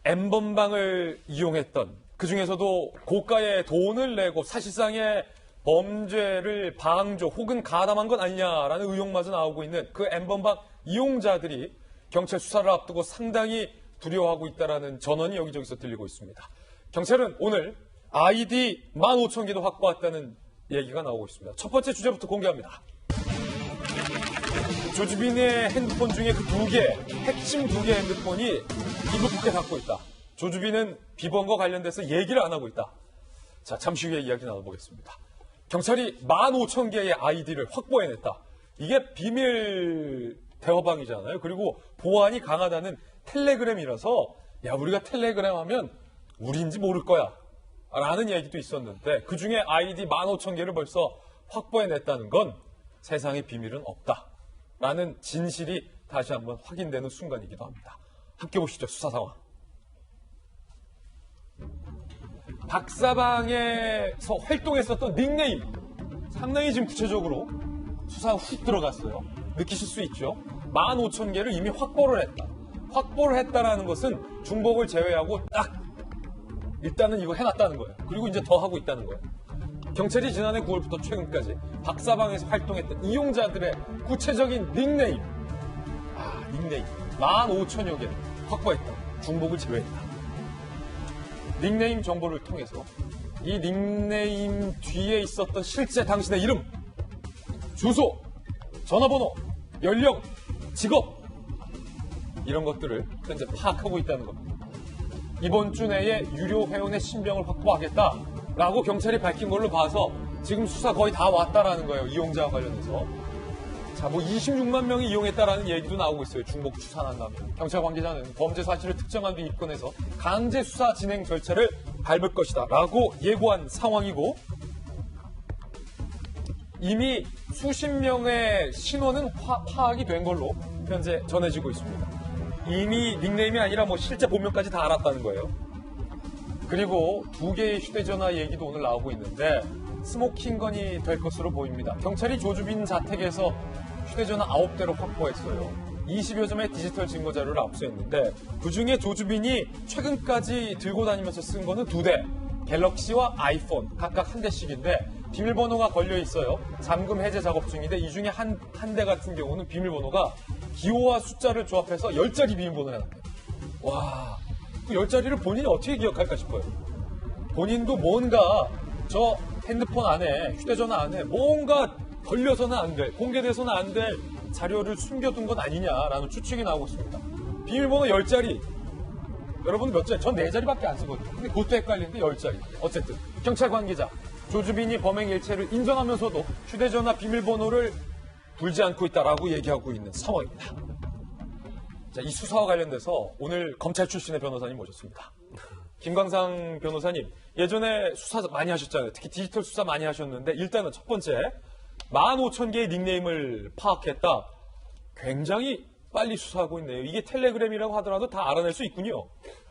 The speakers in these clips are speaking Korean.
N번방을 이용했던, 그중에서도 고가의 돈을 내고 사실상의 범죄를 방조 혹은 가담한 건 아니냐라는 의혹마저 나오고 있는 그 N번방 이용자들이 경찰 수사를 앞두고 상당히 두려워하고 있다는 전언이 여기저기서 들리고 있습니다. 경찰은 오늘 아이디 15,000개도 확보했다는 얘기가 나오고 있습니다. 첫 번째 주제부터 공개합니다. 조주빈의 핸드폰 중에 그 핵심 두 개 핸드폰이 이북국에 갖고 있다. 조주빈은 비번과 관련돼서 얘기를 안 하고 있다. 자, 잠시 후에 이야기 나눠보겠습니다. 경찰이 15,000개의 아이디를 확보해냈다. 이게 비밀 대화방이잖아요. 그리고 보안이 강하다는 텔레그램이라서 야, 우리가 텔레그램 하면 우리인지 모를 거야 라는 얘기도 있었는데 그중에 아이디 15,000개를 벌써 확보해냈다는 건 세상에 비밀은 없다 라는 진실이 다시 한번 확인되는 순간이기도 합니다. 함께 보시죠. 수사 상황. 박사방에서 활동했었던 닉네임 상당히 지금 구체적으로 수사 훅 들어갔어요. 느끼실 수 있죠. 15,000개를 이미 확보를 했다. 확보를 했다라는 것은 중복을 제외하고 딱 일단은 이거 해놨다는 거예요. 그리고 이제 더 하고 있다는 거예요. 경찰이 지난해 9월부터 최근까지 박사방에서 활동했던 이용자들의 구체적인 닉네임 15,000여 개를 확보했다. 중복을 제외했다. 닉네임 정보를 통해서 이 닉네임 뒤에 있었던 실제 당신의 이름, 주소, 전화번호, 연령, 직업 이런 것들을 현재 파악하고 있다는 겁니다. 이번 주 내에 유료 회원의 신병을 확보하겠다라고 경찰이 밝힌 걸로 봐서 지금 수사 거의 다 왔다라는 거예요. 이용자와 관련해서. 자, 26만 명이 이용했다라는 얘기도 나오고 있어요. 중복 추산한다면. 경찰 관계자는 범죄 사실을 특정한 뒤 입건해서 강제 수사 진행 절차를 밟을 것이다 라고 예고한 상황이고 이미 수십 명의 신원은 파악이 된 걸로 현재 전해지고 있습니다. 이미 닉네임이 아니라 실제 본명까지 다 알았다는 거예요. 그리고 2개의 휴대전화 얘기도 오늘 나오고 있는데 스모킹건이 될 것으로 보입니다. 경찰이 조주빈 자택에서 휴대전화 9대를 확보했어요. 20여 점의 디지털 증거자료를 압수했는데 그중에 조주빈이 최근까지 들고 다니면서 쓴 거는 2대, 갤럭시와 아이폰 각각 1대씩인데 비밀번호가 걸려 있어요. 잠금 해제 작업 중인데 이 중에 한 대 같은 경우는 비밀번호가 기호와 숫자를 조합해서 10자리 비밀번호 해놨대요. 와, 그 10자리를 본인이 어떻게 기억할까 싶어요. 본인도 뭔가 저 핸드폰 안에, 휴대전화 안에 뭔가 걸려서는 안 될, 공개돼서는 안 될 자료를 숨겨둔 건 아니냐라는 추측이 나오고 있습니다. 비밀번호 10자리. 여러분 몇 자리? 전 4자리밖에 안 쓰거든요. 근데 그것도 헷갈리는데 10자리. 어쨌든 경찰 관계자 조주빈이 범행 일체를 인정하면서도 휴대전화 비밀번호를 불지 않고 있다라고 얘기하고 있는 상황입니다. 자, 이 수사와 관련돼서 오늘 검찰 출신의 변호사님 모셨습니다. 김광상 변호사님, 예전에 수사 많이 하셨잖아요. 특히 디지털 수사 많이 하셨는데 일단은 첫 번째 15,000개의 닉네임을 파악했다. 굉장히 빨리 수사하고 있네요. 이게 텔레그램이라고 하더라도 다 알아낼 수 있군요.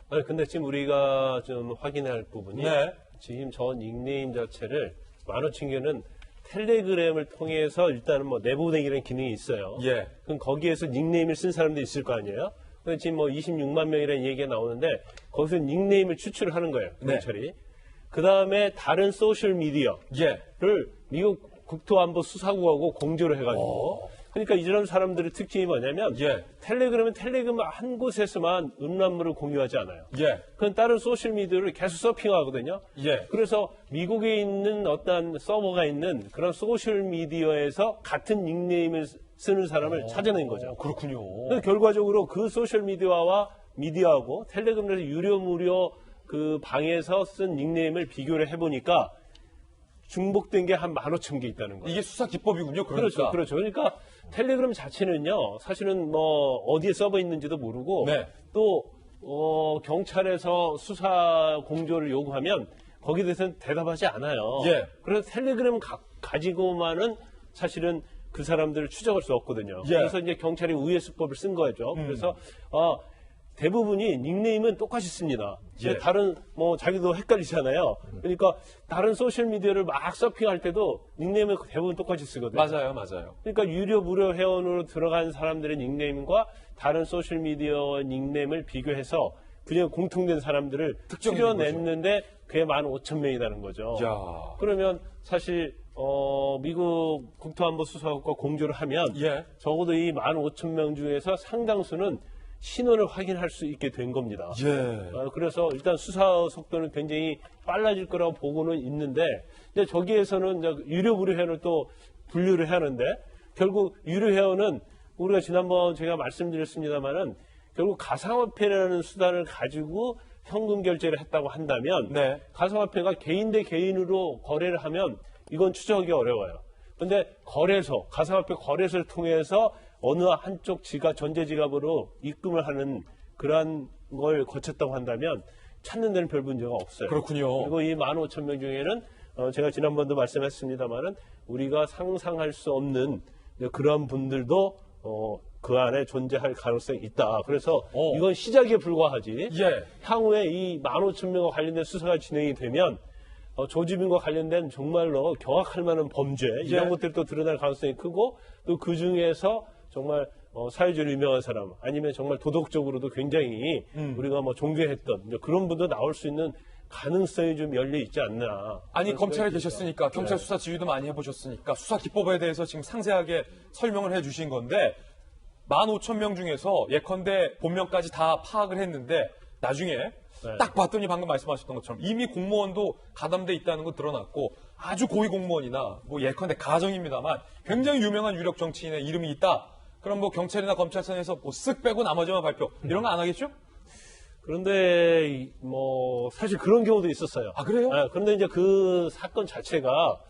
아니, 근데 지금 우리가 좀 확인해야 할 부분이 네. 지금 저 닉네임 자체를 15,000개는 텔레그램을 통해서 일단은 내부 대기라는 기능이 있어요. 예. 그럼 거기에서 nik네임을 쓴 사람도 있을 거 아니에요? 근데 지금 26만 명이라는 얘기가 나오는데 거기서 닉네임을 추출을 하는 거예요. 경찰이. 네. 그 다음에 다른 소셜 미디어를 미국 국토안보 수사국하고 공조를 해가지고 그러니까 이런 사람들의 특징이 뭐냐면 텔레그램은 텔레그램 한 곳에서만 음란물을 공유하지 않아요. 그건 다른 소셜미디어를 계속 서핑하거든요. 그래서 미국에 있는 어떤 서버가 있는 그런 소셜미디어에서 같은 닉네임을 쓰는 사람을 찾아낸 거죠. 그렇군요. 그래서 결과적으로 그 소셜미디어와 미디어하고 텔레그램에서 유료 무료 그 방에서 쓴 닉네임을 비교를 해보니까 중복된 게 한 15,000개 있다는 거예요. 이게 수사 기법이군요. 그러니까. 그렇죠. 그러니까 텔레그램 자체는요, 사실은 어디에 서버 있는지도 모르고 또 경찰에서 수사 공조를 요구하면 거기에 대해서는 대답하지 않아요. 그래서 텔레그램 가지고만은 사실은 그 사람들을 추적할 수 없거든요. 그래서 이제 경찰이 우회 수법을 쓴 거죠. 그래서 대부분이 닉네임은 똑같이 씁니다. 다른 자기도 헷갈리잖아요. 그러니까 다른 소셜 미디어를 막 서핑할 때도 닉네임은 대부분 똑같이 쓰거든요. 맞아요. 그러니까 유료 무료 회원으로 들어간 사람들의 닉네임과 다른 소셜 미디어 닉네임을 비교해서 그냥 공통된 사람들을 특정이 된 추려냈는데 그게 15,000명이라는 거죠. 야. 그러면 사실 미국 국토안보수사국과 공조를 하면 예. 적어도 이 15,000명 중에서 상당수는 신원을 확인할 수 있게 된 겁니다. 예. 그래서 일단 수사 속도는 굉장히 빨라질 거라고 보고는 있는데, 이제 저기에서는 이제 유료 무료 회원을 또 분류를 하는데, 결국 유료 회원은 우리가 지난번 제가 말씀드렸습니다만은 결국 가상화폐라는 수단을 가지고 현금 결제를 했다고 한다면, 네. 가상화폐가 개인 대 개인으로 거래를 하면 이건 추적하기 어려워요. 근데 가상화폐 거래소를 통해서 어느 한쪽 전제 지갑으로 입금을 하는 그러한 걸 거쳤다고 한다면 찾는 데는 별 문제가 없어요. 그렇군요. 그리고 이 15,000명 중에는 제가 지난번도 말씀했습니다만은 우리가 상상할 수 없는 그러한 분들도 그 안에 존재할 가능성이 있다. 그래서 이건 시작에 불과하지. 예. 향후에 이 15,000명과 관련된 수사가 진행이 되면 조지빈과 관련된 정말로 경악할 만한 범죄 이런 것들이 또 드러날 가능성이 크고, 또 그 중에서 정말 사회적으로 유명한 사람 아니면 정말 도덕적으로도 굉장히 우리가 존경했던 그런 분도 나올 수 있는 가능성이 좀 열려 있지 않나. 아니, 검찰에 계셨으니까 경찰 수사 지휘도 많이 해보셨으니까 수사 기법에 대해서 지금 상세하게 설명을 해주신 건데, 15,000명 중에서 예컨대 본명까지 다 파악을 했는데 나중에 딱 봤더니 방금 말씀하셨던 것처럼 이미 공무원도 가담돼 있다는 거 드러났고, 아주 고위 공무원이나 예컨대 가정입니다만 굉장히 유명한 유력 정치인의 이름이 있다. 그럼 경찰이나 검찰청에서 쓱 빼고 나머지만 발표 이런 거 안 하겠죠? 그런데 사실 그런 경우도 있었어요. 아, 그래요? 그런데 이제 그 사건 자체가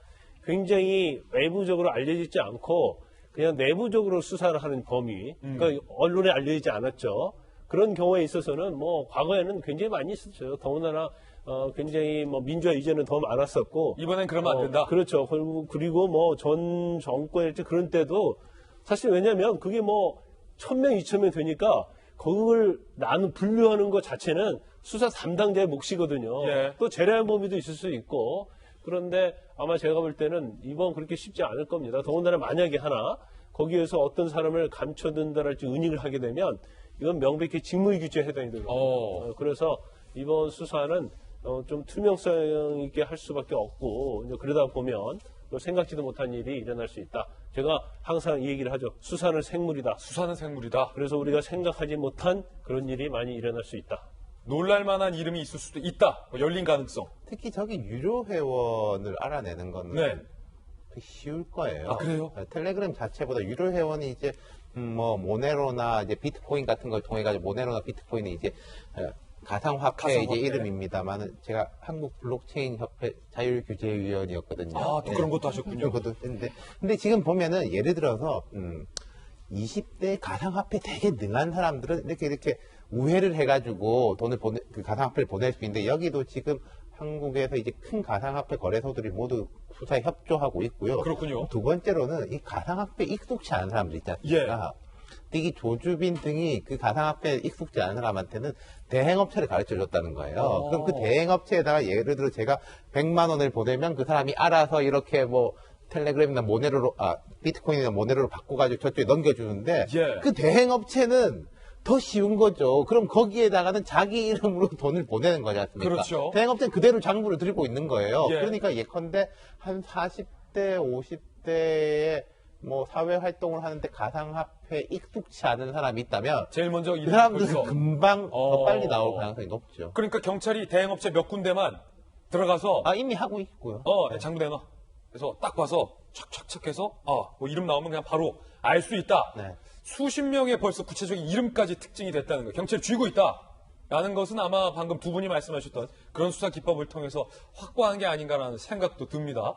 굉장히 외부적으로 알려지지 않고 그냥 내부적으로 수사를 하는 범위, 그러니까 언론에 알려지지 않았죠. 그런 경우에 있어서는 과거에는 굉장히 많이 있었죠. 더군다나 굉장히 민주화 이전은 더 많았었고, 이번엔 그러면 안 된다. 그렇죠. 그리고 전 정권일 때 그런 때도 사실 왜냐하면 그게 1,000명, 2,000명 되니까 그걸 분류하는 것 자체는 수사 담당자의 몫이거든요. 예. 또 재량한 범위도 있을 수 있고, 그런데 아마 제가 볼 때는 이번 그렇게 쉽지 않을 겁니다. 더군다나 만약에 거기에서 어떤 사람을 감춰둔다랄지 은닉을 하게 되면 이건 명백히 직무유기죄에 해당이 되거든요. 그래서 이번 수사는 좀 투명성 있게 할 수밖에 없고, 이제 그러다 보면 생각지도 못한 일이 일어날 수 있다. 제가 항상 이 얘기를 하죠. 수사는 생물이다. 수사는 생물이다. 그래서 우리가 생각하지 못한 그런 일이 많이 일어날 수 있다. 놀랄만한 이름이 있을 수도 있다. 열린 가능성. 특히 저기 유료 회원을 알아내는 건 네. 쉬울 거예요. 아, 그래요? 텔레그램 자체보다 유료 회원이 이제 모네로나 이제 비트코인 같은 걸 통해 가지고 모네로나 비트코인이 이제 가상화폐 이제 이름입니다만은 제가 한국 블록체인 협회 자율규제위원이었거든요. 아, 또 그런 것도 하셨군요. 그런 것도 했는데, 근데 지금 보면은 예를 들어서 20대 가상화폐 되게 능한 사람들은 이렇게 우회를 해가지고 그 가상화폐를 보낼 수 있는데, 여기도 지금 한국에서 이제 큰 가상화폐 거래소들이 모두 수사에 협조하고 있고요. 그렇군요. 두 번째로는 이 가상화폐 익숙치 않은 사람들 있지 않습니까? 특히 조주빈 등이 그 가상화폐에 익숙지 않은 사람한테는 대행업체를 가르쳐 줬다는 거예요. 그럼 그 대행업체에다가 예를 들어 제가 100만 원을 보내면 그 사람이 알아서 이렇게 텔레그램이나 비트코인이나 모네로로 바꿔가지고 저쪽에 넘겨주는데, 그 대행업체는 더 쉬운 거죠. 그럼 거기에다가는 자기 이름으로 돈을 보내는 거지 않습니까? 그렇죠. 대행업체는 그대로 장부를 들고 있는 거예요. 예. 그러니까 예컨대 한 40대, 50대에 사회 활동을 하는데 가상화폐에 익숙치 않은 사람이 있다면 제일 먼저 그 사람들은 금방 더 빨리 나올 가능성이 높죠. 그러니까 경찰이 대행업체 몇 군데만 들어가서 이미 하고 있고요. 장부 내놔. 그래서 딱 봐서 착착착 해서 이름 나오면 그냥 바로 알 수 있다. 네. 수십 명의 벌써 구체적인 이름까지 특징이 됐다는 거예요. 경찰이 쥐고 있다. 라는 것은 아마 방금 두 분이 말씀하셨던 그런 수사 기법을 통해서 확보한 게 아닌가라는 생각도 듭니다.